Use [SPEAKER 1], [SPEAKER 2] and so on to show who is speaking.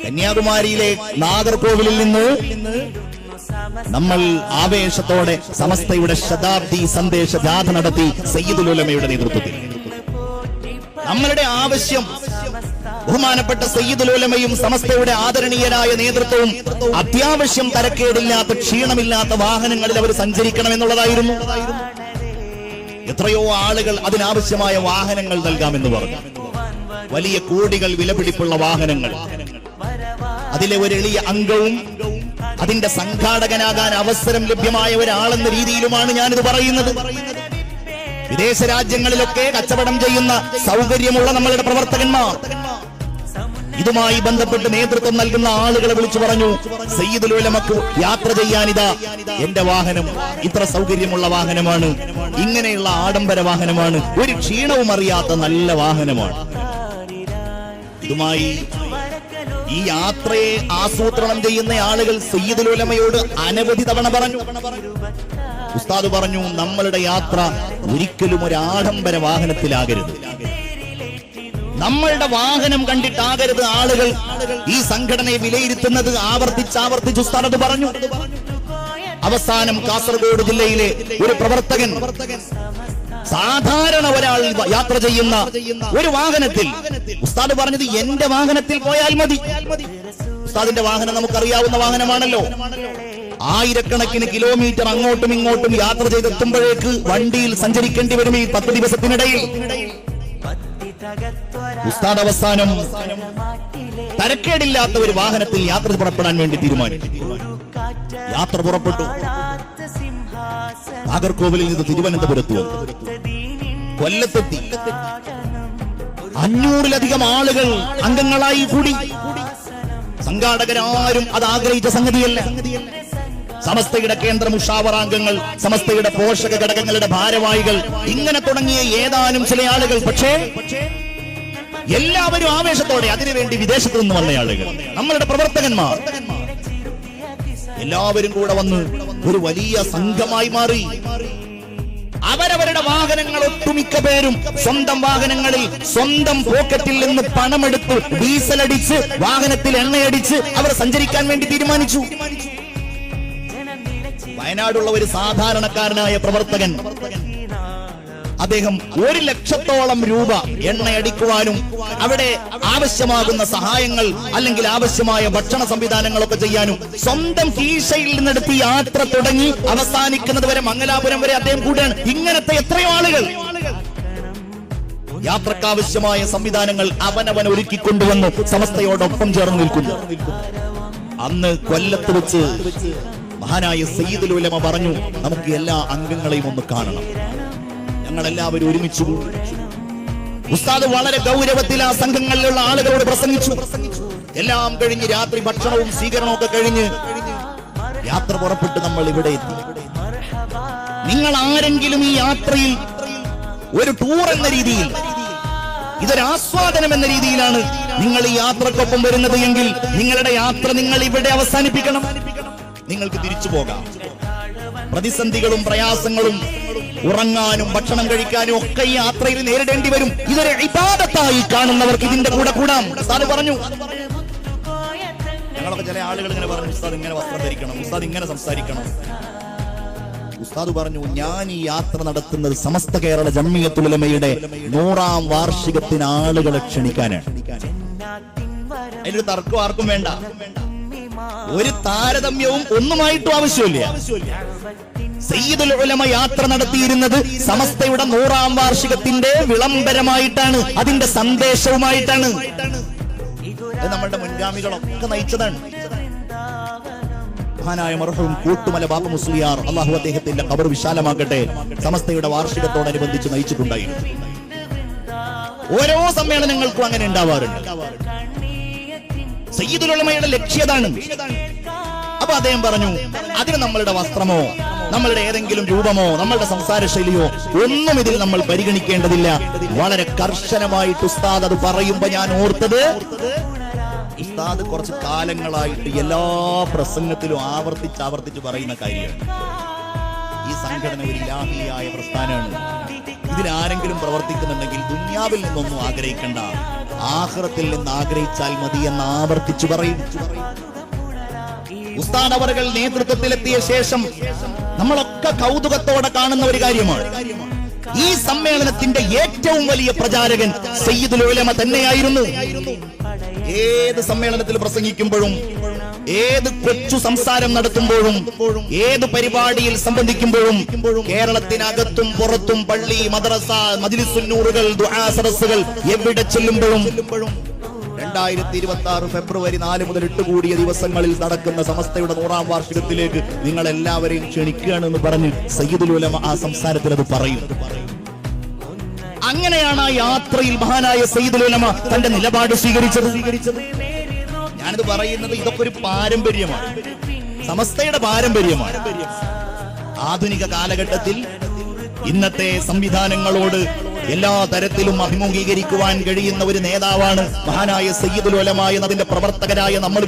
[SPEAKER 1] കന്യാകുമാരിയിലെ നാഗർകോവിലിൽ നിന്ന് നമ്മൾ ആവേശത്തോടെ സമസ്തയുടെ ശതാബ്ദി സന്ദേശ ജാഥ നടത്തി സയ്യിദുൽ ഉലമയുടെ നേതൃത്വത്തിൽ. നമ്മളുടെ ആവശ്യം ബഹുമാനപ്പെട്ട സയ്യിദുൽ ഉലമയും സമസ്തയുടെ ആദരണീയരായ നേതൃത്വവും അത്യാവശ്യം തരക്കേടില്ലാത്ത ക്ഷീണമില്ലാത്ത വാഹനങ്ങളിൽ അവർ സഞ്ചരിക്കണം എന്നുള്ളതായിരുന്നു. എത്രയോ ആളുകൾ അതിനാവശ്യമായ വാഹനങ്ങൾ നൽകാമെന്ന് പറഞ്ഞു. വലിയ കോടികൾ വിലപിടിപ്പുള്ള വാഹനങ്ങൾ. അതിലെ ഒരു എളിയ അംഗവും അതിന്റെ സംഘാടകനാകാൻ അവസരം ലഭ്യമായ ഒരാളെന്ന രീതിയിലുമാണ് ഞാനിത് പറയുന്നത്. വിദേശ രാജ്യങ്ങളിലൊക്കെ കച്ചവടം ചെയ്യുന്ന സൗകര്യമുള്ള നമ്മളുടെ പ്രവർത്തകന്മാർ ഇതുമായി ബന്ധപ്പെട്ട് നേതൃത്വം നൽകുന്ന ആളുകളെ വിളിച്ചു പറഞ്ഞു, സയ്യിദുൽ ഉലമക്ക് യാത്ര ചെയ്യാനിതാ എന്റെ വാഹനം ഇത്ര സൗകര്യമുള്ള വാഹനമാണ്, ഇങ്ങനെയുള്ള ആഡംബര വാഹനമാണ്, ഒരു ക്ഷീണവും അറിയാത്ത നല്ല വാഹനമാണ്. ഇതുമായി ഈ യാത്രയെ ആസൂത്രണം ചെയ്യുന്ന ആളുകൾ സയ്യിദുൽ ഉലമയോട് അനവധി തവണ പറഞ്ഞു. ഉസ്താദ് പറഞ്ഞു, നമ്മളുടെ യാത്ര ഒരിക്കലും ഒരു ആഡംബര വാഹനത്തിലാകരുത്, നമ്മളുടെ വാഹനം കണ്ടിട്ടാകരുത് ആളുകൾ ഈ സംഘടനയെ വിലയിരുത്തുന്നത്. ആവർത്തിച്ച് ഉസ്താദ് പറഞ്ഞു. അവസാനം കാസർഗോഡ് ജില്ലയിലെ ഒരു പ്രവർത്തകൻ സാധാരണ ഒരാൾ യാത്ര ചെയ്യുന്ന ഒരു വാഹനത്തിൽ, ഉസ്താദ് പറഞ്ഞത് എന്റെ വാഹനത്തിൽ പോയാൽ മതി. ഉസ്താദിന്റെ വാഹനം നമുക്കറിയാവുന്ന വാഹനമാണല്ലോ. ആയിരക്കണക്കിന് കിലോമീറ്റർ അങ്ങോട്ടും ഇങ്ങോട്ടും യാത്ര ചെയ്തെത്തുമ്പോഴേക്ക് വണ്ടിയിൽ സഞ്ചരിക്കേണ്ടി വരും ഈ 10 ദിവസത്തിനിടയിൽ. ഉസ്താദ് അവസാനം തരക്കേടില്ലാത്ത ഒരു വാഹനത്തിൽ യാത്ര പുറപ്പെടാൻ വേണ്ടി തീരുമാനിച്ചു. യാത്ര പുറപ്പെട്ടു. നാഗർകോവിലിൽ നിന്ന് തിരുവനന്തപുരത്ത് വന്നു. കൊല്ലത്തെത്തി. 500-ലധികം ആളുകൾ അംഗങ്ങളായി കൂടി. സംഘാടകരാരും അത് ആഗ്രഹിച്ച സംഗതിയല്ല. സമസ്തയുടെ കേന്ദ്ര മുഷാവറാംഗങ്ങൾ, സമസ്തയുടെ പോഷക ഘടകങ്ങളുടെ ഭാരവാഹികൾ, ഇങ്ങനെ തുടങ്ങിയ ഏതാനും ചില ആളുകൾ. പക്ഷേ എല്ലാവരും ആവേശത്തോടെ അതിനുവേണ്ടി വിദേശത്ത് നിന്ന് വന്ന ആളുകൾ, നമ്മളുടെ പ്രവർത്തകന്മാർ എല്ലാവരും കൂടെ വന്ന് ഒരു വലിയ സംഘമായി മാറി. അവരവരുടെ വാഹനങ്ങൾ ഒട്ടുമിക്ക പേരും സ്വന്തം വാഹനങ്ങളിൽ സ്വന്തം പോക്കറ്റിൽ നിന്ന് പണമെടുത്ത് ഡീസൽ അടിച്ച് വാഹനത്തിൽ എണ്ണയടിച്ച് അവർ സഞ്ചരിക്കാൻ വേണ്ടി തീരുമാനിച്ചു. വയനാടുള്ള ഒരു സാധാരണക്കാരനായ പ്രവർത്തകൻ, അദ്ദേഹം 1 ലക്ഷത്തോളം രൂപ എണ്ണയടിക്കുവാനും അവിടെ ആവശ്യമാകുന്ന സഹായങ്ങൾ അല്ലെങ്കിൽ ആവശ്യമായ ഭക്ഷണ സംവിധാനങ്ങളൊക്കെ ചെയ്യാനും സ്വന്തം കീശയിൽ നിന്നെടുത്ത് യാത്ര തുടങ്ങി അവസാനിക്കുന്നത് വരെ മംഗലാപുരം വരെ അദ്ദേഹം കൂടെയാണ്. ഇങ്ങനത്തെ എത്രയോ ആളുകൾ യാത്രക്കാവശ്യമായ സംവിധാനങ്ങൾ അവനവൻ ഒരുക്കിക്കൊണ്ടുവന്ന് സമസ്തയോടൊപ്പം ചേർന്ന് നിൽക്കുന്നു. അന്ന് കൊല്ലത്ത് വെച്ച് മഹാനായ സയ്യിദുൽ ഉലമ പറഞ്ഞു, നമുക്ക് എല്ലാ അംഗങ്ങളെയും ഒന്ന് കാണണം. ഞങ്ങളെല്ലാവരും ഒരുമിച്ചു. ഉസ്താദ് വളരെ ഗൗരവത്തിൽ ആ സംഘങ്ങളിലുള്ള ആളുകളോട് പ്രസംഗിച്ചു. എല്ലാം കഴിഞ്ഞ് രാത്രി ഭക്ഷണവും സ്വീകരണവും ഒക്കെ കഴിഞ്ഞ് യാത്ര പുറപ്പെട്ട് നമ്മൾ ഇവിടെ എത്തി. നിങ്ങൾ ആരെങ്കിലും ഈ യാത്രയിൽ ഒരു ടൂർ എന്ന രീതിയിൽ, ഇതൊരു ആസ്വാദനം എന്ന രീതിയിലാണ് നിങ്ങൾ ഈ യാത്രക്കൊപ്പം വരുന്നത് എങ്കിൽ നിങ്ങളുടെ യാത്ര നിങ്ങൾ ഇവിടെ അവസാനിപ്പിക്കണം. നിങ്ങൾക്ക് തിരിച്ചു പോകാം. പ്രതിസന്ധികളും പ്രയാസങ്ങളും ഉറങ്ങാനും ഭക്ഷണം കഴിക്കാനും ഒക്കെ ഈ യാത്രയിൽ നേരിടേണ്ടി വരും. ഇതൊരു ഇബാദത്തായി കാണുന്നവർക്ക് ഇതിന്റെ കൂടെ കൂടാം. ഉസ്താദ് പറഞ്ഞു. ഞങ്ങളൊക്കെ ചില ആളുകൾ ഇങ്ങനെ പറഞ്ഞു, ഉസ്താദ് ഇങ്ങനെ വസ്ത്രം ധരിക്കണം, ഉസ്താദ് ഇങ്ങനെ സംസാരിക്കണം. ഉസ്താദ് പറഞ്ഞു, ഞാൻ ഈ യാത്ര നടത്തുന്നത് സമസ്ത കേരള ജംഇയ്യത്തുൽ ഉലമയുടെ 100ാം വാർഷികത്തിന് ആളുകളെ ക്ഷണിക്കാനാണ്. അതിനൊരു തർക്കം ആർക്കും വേണ്ട, ഒരു താരതമ്യവും ഒന്നുമായിട്ടും ആവശ്യമില്ല. സയ്യിദുൽ ഉലമ യാത്ര നടത്തിയിരുന്നത് സമസ്തയുടെ 100ാം വാർഷികത്തിന്റെ വിളംബരമായിട്ടാണ്, അതിന്റെ സന്ദേശവുമായിട്ടാണ്. അത് നമ്മളുടെ മുൻഗാമികളൊക്കെ നയിച്ചതാണ്. മഹാനായ മർഹൂം കൂട്ടുമല ബാപ്പ മുസ്ലിയാർ, അല്ലാഹു അദ്ദേഹത്തിന്റെ ഖബർ വിശാലമാക്കട്ടെ, സമസ്തയുടെ വാർഷികത്തോടനുബന്ധിച്ച് നയിച്ചിട്ടുണ്ടായിരുന്നു. ഓരോ സമ്മേളനങ്ങൾക്കും അങ്ങനെ ഉണ്ടാവാറുണ്ട്. സയ്യിദുൽ ഉലമയുടെ ലക്ഷ്യതാണ്. അപ്പൊ അദ്ദേഹം പറഞ്ഞു, അതിന് നമ്മളുടെ വസ്ത്രമോ നമ്മളുടെ ഏതെങ്കിലും രൂപമോ നമ്മളുടെ സംസാര ശൈലിയോ ഒന്നും ഇതിൽ നമ്മൾ പരിഗണിക്കേണ്ടതില്ല. വളരെ കർശനമായിട്ട് ഉസ്താദ് അത് പറയുമ്പോ ഞാൻ ഓർത്തത്, ഉസ്താദ് കുറച്ച് കാലങ്ങളായിട്ട് എല്ലാ പ്രസംഗത്തിലും ആവർത്തിച്ച് പറയുന്ന കാര്യമാണ്, ഈ സംഘടന ഒരു ഇലാഹിയായ പ്രസ്ഥാനമാണ്. ഇതിൽ ആരെങ്കിലും പ്രവർത്തിക്കുന്നുണ്ടെങ്കിൽ ദുനിയാവിൽ നിന്നൊന്നും ആഗ്രഹിക്കണ്ട, ആഖിറത്തിൽ നിന്ന് ആഗ്രഹിച്ചാൽ മതി എന്ന് ആവർത്തിച്ചു പറയും. ഉസ്താദ് അവറുകൾ നേതൃത്വത്തിലെത്തിയ ശേഷം നമ്മളൊക്കെ കൗതുകത്തോടെ കാണുന്ന ഒരു കാര്യമാണ്, ഈ സമ്മേളനത്തിന്റെ ഏറ്റവും വലിയ പ്രചാരകൻ സയ്യിദുൽ ഉലമ തന്നെയായിരുന്നു. ഏത് സമ്മേളനത്തിൽ പ്രസംഗിക്കുമ്പോഴും, ഏത് കൊച്ചു സംസാരം നടത്തുമ്പോഴും, ഏത് പരിപാടിയിൽ സംബന്ധിക്കുമ്പോഴും കേരളത്തിനകത്തും പുറത്തും പള്ളി, മദ്രസ, മജ്ലിസുന്നൂറുകൾ, ദുആ സദസ്സുകൾ എവിടെ ചെല്ലുമ്പോഴും 2026 ഫെബ്രുവരി 4 മുതൽ 8 കൂടിയ ദിവസങ്ങളിൽ നടക്കുന്ന സമസ്തയുടെ 100ാം വാർഷികത്തിലേക്ക് നിങ്ങൾ എല്ലാവരെയും ക്ഷണിക്കുകയാണെന്ന് പറഞ്ഞ് സയ്യിദുൽ ഉലമ ആ സംസാരത്തിൽ അത് പറയും. അങ്ങനെയാണ് ആ യാത്രയിൽ മഹാനായ സയ്യിദുൽ ഉലമ തന്റെ നിലപാട് സ്വീകരിച്ചത്. ഞാനിത് പറയുന്നത് ഇതൊക്കെ ഒരു പാരമ്പര്യമാണ്, സമസ്തയുടെ പാരമ്പര്യമാണ്. ആധുനിക കാലഘട്ടത്തിൽ ഇന്നത്തെ സംവിധാനങ്ങളോട് എല്ലാ തരത്തിലും അഭിമുഖീകരിക്കുവാൻ കഴിയുന്ന ഒരു നേതാവാണ് മഹാനായ സയ്യിദുൽ ഉലമ എന്നതിന്റെ പ്രവർത്തകരായ നമ്മൾ